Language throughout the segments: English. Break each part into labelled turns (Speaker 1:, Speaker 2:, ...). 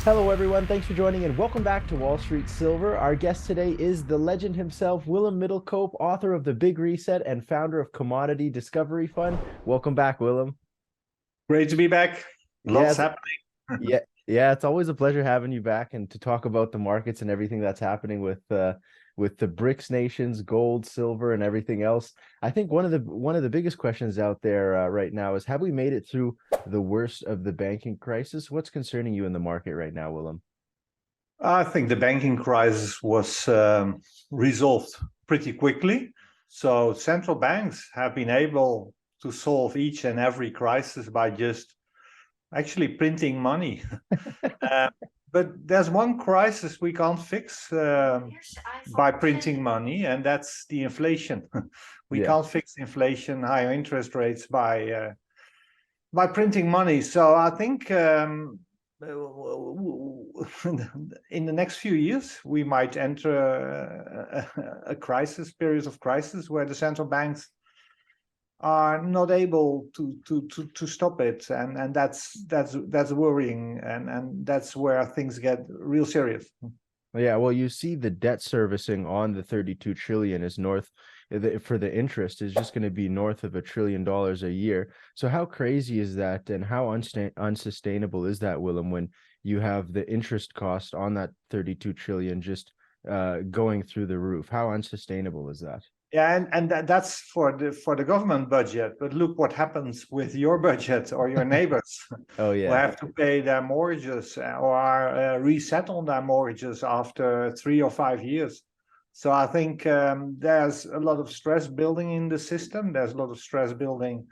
Speaker 1: Hello, everyone. Thanks for joining and welcome back to Wall Street Silver. Our guest today is the legend himself, Willem Middelkoop, author of The Big Reset and founder of Commodity Discovery Fund. Welcome back, Willem.
Speaker 2: Great to be back. Lots
Speaker 1: Yes,
Speaker 2: happening.
Speaker 1: yeah, it's always a pleasure having you back and to talk about the markets and everything that's happening with the BRICS nations, gold, silver, and everything else. I think one of the biggest questions out there right now is: have we made it through the worst of the banking crisis? What's concerning you in the market right now, Willem?
Speaker 2: I think the banking crisis was resolved pretty quickly. So central banks have been able to solve each and every crisis by just actually printing money. But there's one crisis we can't fix by printing money, and that's the inflation. We
Speaker 1: Yeah.
Speaker 2: can't fix inflation, higher interest rates by printing money. So I think in the next few years we might enter a crisis, period of crisis, where the central banks are not able to stop it, and that's worrying, and that's where things get real serious.
Speaker 1: Yeah, well, you see the debt servicing on the 32 trillion is north for the interest is just going to be north of $1 trillion a year. So how crazy is that, and how unsustainable is that, Willem, when you have the interest cost on that 32 trillion just going through the roof? How unsustainable is that?
Speaker 2: Yeah, and that's for the government budget. But look what happens with your budget or your neighbors
Speaker 1: Oh
Speaker 2: who
Speaker 1: yeah.
Speaker 2: have to pay their mortgages or reset on their mortgages after 3 or 5 years. So I think there's a lot of stress building in the system. There's a lot of stress building,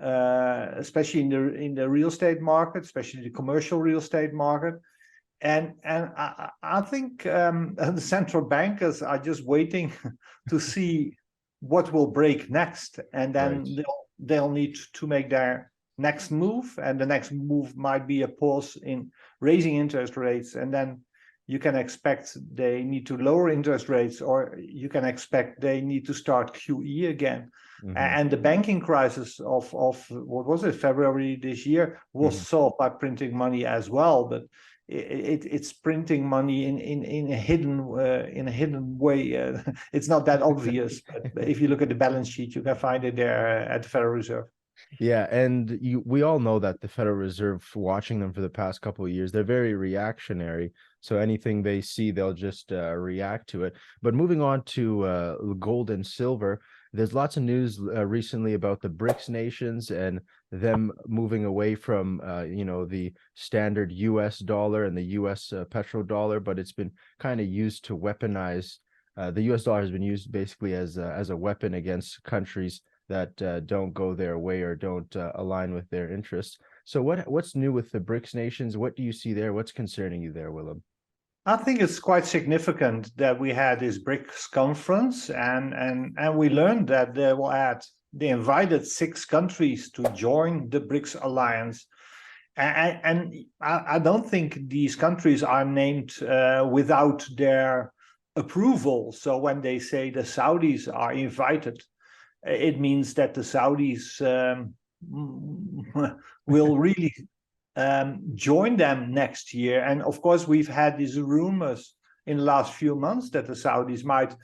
Speaker 2: especially in the real estate market, especially the commercial real estate market. And I think the central bankers are just waiting to see what will break next, and then
Speaker 1: Right.
Speaker 2: they'll need to make their next move, and the next move might be a pause in raising interest rates, and then you can expect they need to lower interest rates, or you can expect they need to start QE again.
Speaker 1: Mm-hmm.
Speaker 2: And the banking crisis of what was it, February this year, was solved by printing money as well, but it's printing money in a hidden way. It's not that obvious, but if you look at the balance sheet, you can find it there at the Federal Reserve.
Speaker 1: Yeah, and we all know that the Federal Reserve, watching them for the past couple of years, they're very reactionary. So anything they see, they'll just react to it. But moving on to gold and silver, there's lots of news recently about the BRICS nations and them moving away from the standard US dollar and the US petrodollar, but it's been kind of used to weaponize. The US dollar has been used basically as a weapon against countries that don't go their way or don't align with their interests. So what's new with the BRICS nations? What do you see there? What's concerning you there, Willem?
Speaker 2: I think it's quite significant that we had this BRICS conference, and we learned that they invited 6 countries to join the BRICS alliance. And I don't think these countries are named without their approval. So when they say the Saudis are invited, it means that the Saudis will really join them next year. And of course, we've had these rumors in the last few months that the Saudis might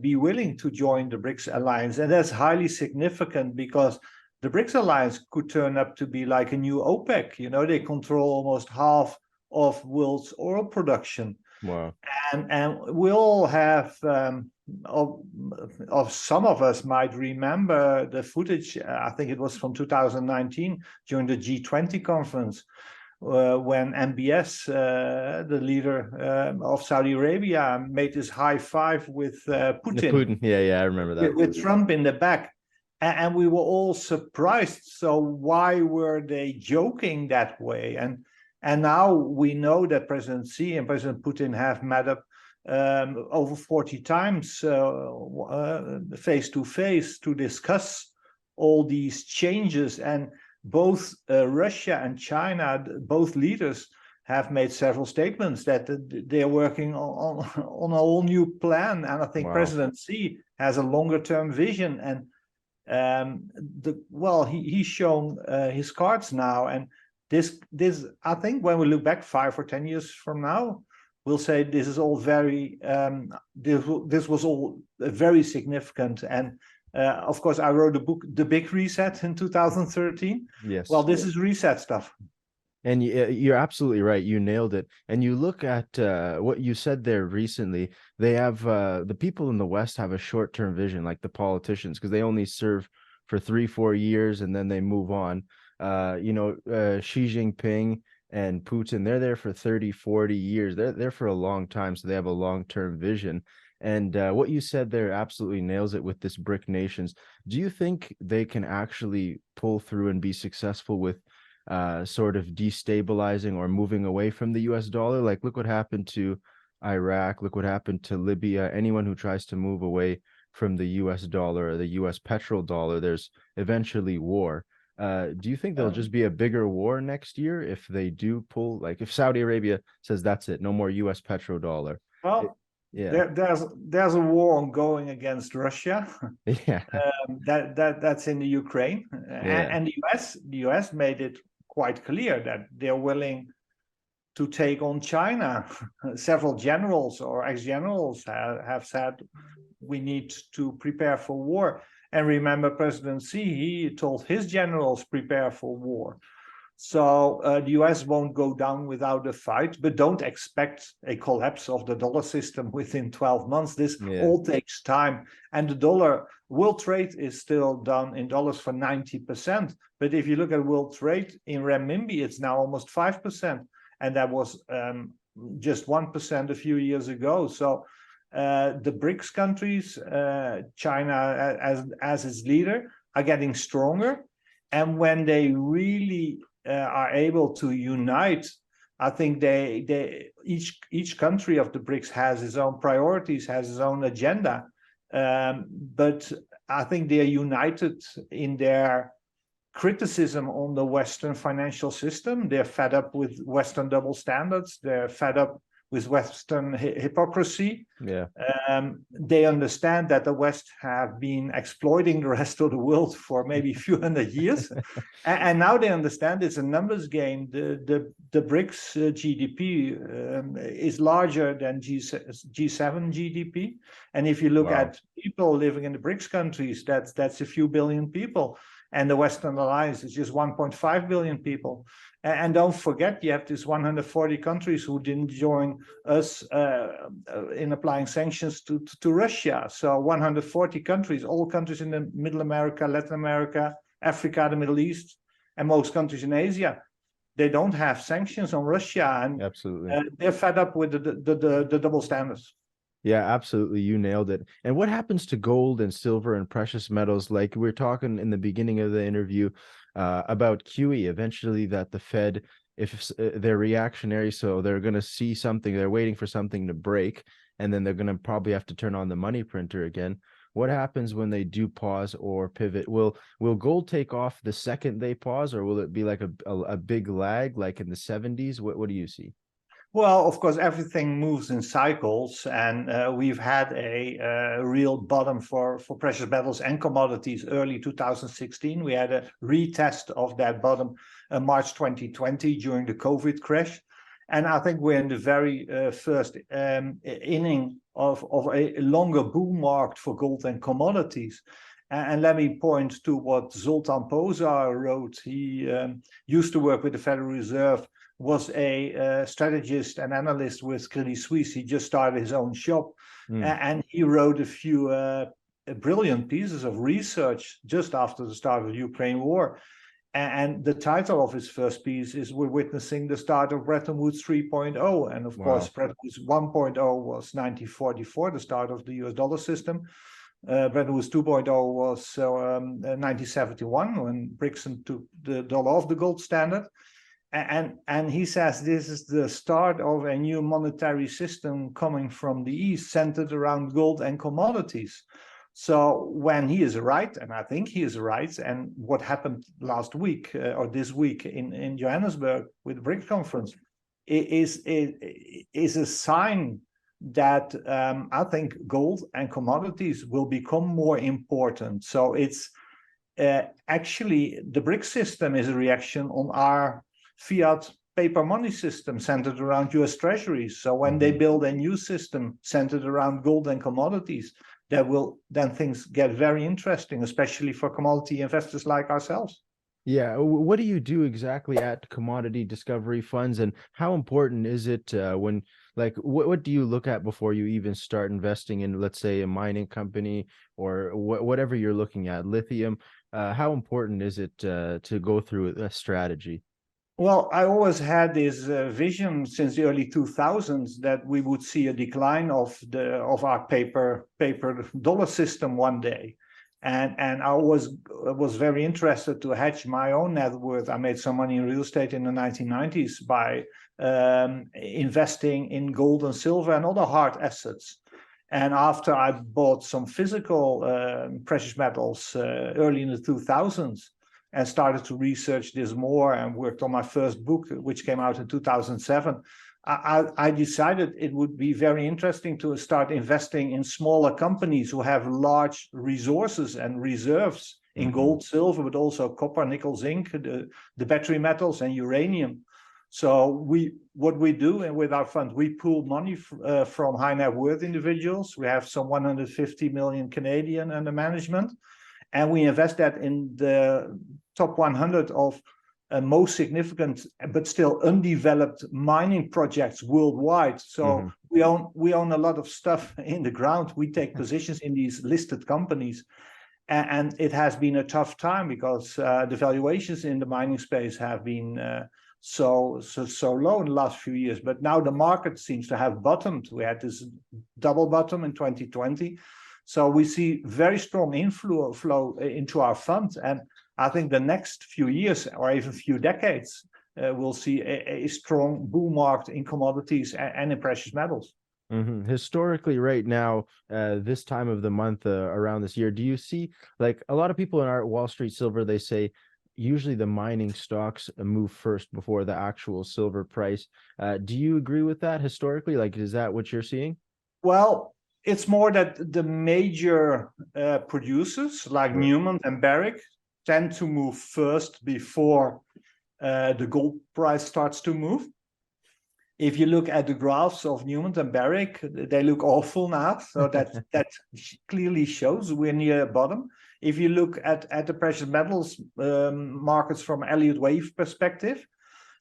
Speaker 2: be willing to join the BRICS alliance. And that's highly significant because the BRICS alliance could turn up to be like a new OPEC. You know, they control almost half of world's oil production.
Speaker 1: Wow.
Speaker 2: And we'll have of some of us might remember the footage. I think it was from 2019 during the G20 conference when MBS, the leader of Saudi Arabia, made this high five with Putin.
Speaker 1: Yeah, I remember that.
Speaker 2: With Trump in the back. And we were all surprised. So why were they joking that way? And now we know that President Xi and President Putin have met up over 40 times face to face to discuss all these changes. And both Russia and China, both leaders, have made several statements that they're working on a whole new plan. And I think President Xi has a longer term vision. And he's shown his cards now, and this I think when we look back 5 or 10 years from now, we'll say this is all very this was all very significant. And of course, I wrote a book, The Big Reset, in 2013.
Speaker 1: Yes.
Speaker 2: Well, this is reset stuff.
Speaker 1: And you're absolutely right. You nailed it. And you look at what you said there recently. They have the people in the West have a short-term vision, like the politicians, because they only serve for 3-4 years and then they move on. Xi Jinping and Putin, they're there for 30-40 years. They're there for a long time, so they have a long-term vision. And what you said there absolutely nails it with this BRIC nations. Do you think they can actually pull through and be successful with sort of destabilizing or moving away from the US dollar? Like, look what happened to Iraq, look what happened to Libya. Anyone who tries to move away from the US dollar or the US petrodollar, there's eventually war. Do you think there'll just be a bigger war next year if they do pull, like if Saudi Arabia says that's it, no more US petrodollar?
Speaker 2: Well,
Speaker 1: yeah,
Speaker 2: there's a war ongoing against Russia.
Speaker 1: yeah,
Speaker 2: that's in the Ukraine,
Speaker 1: yeah,
Speaker 2: and the US made it quite clear that they're willing to take on China. Several generals or ex-generals have said we need to prepare for war. And remember, President Xi, he told his generals prepare for war. So the US won't go down without a fight, but don't expect a collapse of the dollar system within 12 months. This all takes time. And the dollar, world trade is still done in dollars for 90%. But if you look at world trade in renminbi, it's now almost 5%. And that was just 1% a few years ago. So the BRICS countries, China as its leader, are getting stronger. And when they really are able to unite, I think each country of the BRICS has its own priorities, has its own agenda. But I think they are united in their criticism on the Western financial system. They're fed up with Western double standards. They're fed up with Western hypocrisy.
Speaker 1: Yeah.
Speaker 2: They understand that the West have been exploiting the rest of the world for maybe a few hundred years. And now they understand it's a numbers game. The BRICS GDP is larger than G7 GDP. And if you look at people living in the BRICS countries, that's a few billion people. And the Western Alliance is just 1.5 billion people. And don't forget, you have these 140 countries who didn't join us in applying sanctions to Russia. So 140 countries, all countries in the Middle America, Latin America, Africa, the Middle East, and most countries in Asia, they don't have sanctions on Russia. And
Speaker 1: absolutely,
Speaker 2: they're fed up with the double standards.
Speaker 1: Yeah, absolutely. You nailed it. And what happens to gold and silver and precious metals? Like we were talking in the beginning of the interview about QE, eventually that the Fed, if they're reactionary, so they're going to see something, they're waiting for something to break, and then they're going to probably have to turn on the money printer again. What happens when they do pause or pivot? Will gold take off the second they pause, or will it be like a big lag like in the 70s? What do you see?
Speaker 2: Well, of course, everything moves in cycles, and we've had a real bottom for precious metals and commodities early 2016. We had a retest of that bottom March 2020 during the COVID crash. And I think we're in the very first inning of a longer bull market for gold and commodities. And let me point to what Zoltan Pozsar wrote. He used to work with the Federal Reserve, was a strategist and analyst with Credit Suisse. He just started his own shop, and he wrote a few brilliant pieces of research just after the start of the Ukraine war. And the title of his first piece is "We're Witnessing the Start of Bretton Woods 3.0." And of course, Bretton Woods 1.0 was 1944, the start of the US dollar system. Bretton Woods 2.0 was 1971, when Brixton took the dollar off the gold standard. And he says this is the start of a new monetary system coming from the East, centered around gold and commodities. So when he is right, and I think he is right, and what happened last week or this week in Johannesburg with the BRICS conference is a sign that I think gold and commodities will become more important. So it's actually the BRICS system is a reaction on our fiat paper money system centered around US treasuries. So when they build a new system centered around gold and commodities, then things get very interesting, especially for commodity investors like ourselves.
Speaker 1: Yeah, what do you do exactly at Commodity Discovery Funds, and how important is it when, like, what do you look at before you even start investing in, let's say, a mining company or whatever you're looking at, lithium? How important is it to go through a strategy?
Speaker 2: Well, I always had this vision since the early 2000s that we would see a decline of our paper dollar system one day. And I always was very interested to hedge my own net worth. I made some money in real estate in the 1990s by investing in gold and silver and other hard assets. And after I bought some physical precious metals early in the 2000s and started to research this more and worked on my first book, which came out in 2007, I decided it would be very interesting to start investing in smaller companies who have large resources and reserves in gold, silver, but also copper, nickel, zinc, the battery metals and uranium. So what we do with our fund, we pool money from high net worth individuals. We have some 150 million Canadian under management, and we invest that in the top 100 of most significant but still undeveloped mining projects worldwide. So we own a lot of stuff in the ground. We take positions in these listed companies, and it has been a tough time because the valuations in the mining space have been so low in the last few years. But now the market seems to have bottomed. We had this double bottom in 2020. So we see very strong inflow into our fund. And I think the next few years or even few decades, we'll see a strong bull market in commodities and in precious metals.
Speaker 1: Historically, right now, this time of the month, around this year, do you see, like, a lot of people in our Wall Street Silver, they say usually the mining stocks move first before the actual silver price. Do you agree with that historically? Like, is that what you're seeing?
Speaker 2: Well, it's more that the major producers like Newmont and Barrick tend to move first before the gold price starts to move. If you look at the graphs of Newmont and Barrick, they look awful now. So that clearly shows we're near a bottom. If you look at the precious metals markets from Elliott Wave perspective,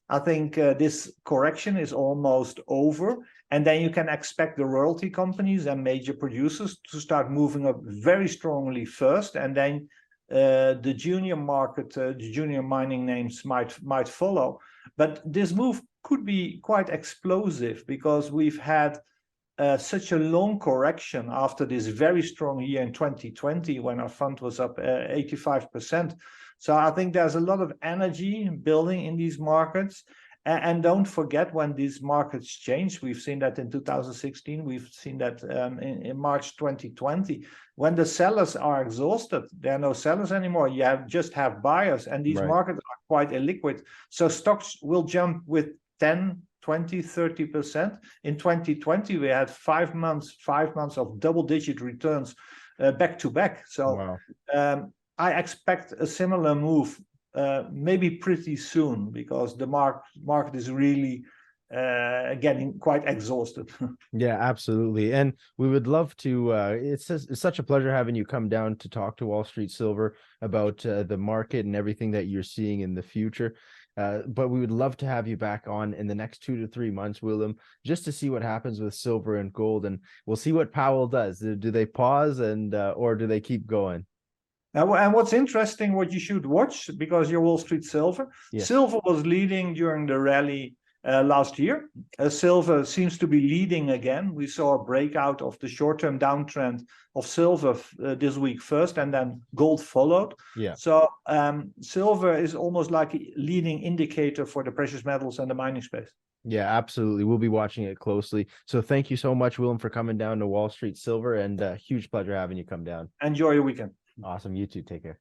Speaker 2: I think this correction is almost over. And then you can expect the royalty companies and major producers to start moving up very strongly first. And then the junior market, the junior mining names might follow. But this move could be quite explosive because we've had such a long correction after this very strong year in 2020 when our fund was up 85%. So I think there's a lot of energy building in these markets. And don't forget, when these markets change, we've seen that in 2016, we've seen that in March 2020, when the sellers are exhausted, there are no sellers anymore. You just have buyers, and these markets are quite illiquid. So stocks will jump with 10, 20, 30%. In 2020, we had 5 months of double-digit returns back to back. So I expect a similar move maybe pretty soon, because the market is really getting quite exhausted.
Speaker 1: Yeah, absolutely. And we would love to, it's such a pleasure having you come down to talk to Wall Street Silver about the market and everything that you're seeing in the future. But we would love to have you back on in the next 2 to 3 months, Willem, just to see what happens with silver and gold, and we'll see what Powell does. Do they pause and or do they keep going?
Speaker 2: And what's interesting, what you should watch, because you're Wall Street Silver, silver was leading during the rally last year. Silver seems to be leading again. We saw a breakout of the short-term downtrend of silver this week first, and then gold followed. So silver is almost like a leading indicator for the precious metals and the mining space.
Speaker 1: Yeah, absolutely. We'll be watching it closely. So thank you so much, Willem, for coming down to Wall Street Silver, and huge pleasure having you come down.
Speaker 2: Enjoy your weekend.
Speaker 1: Awesome. You too. Take care.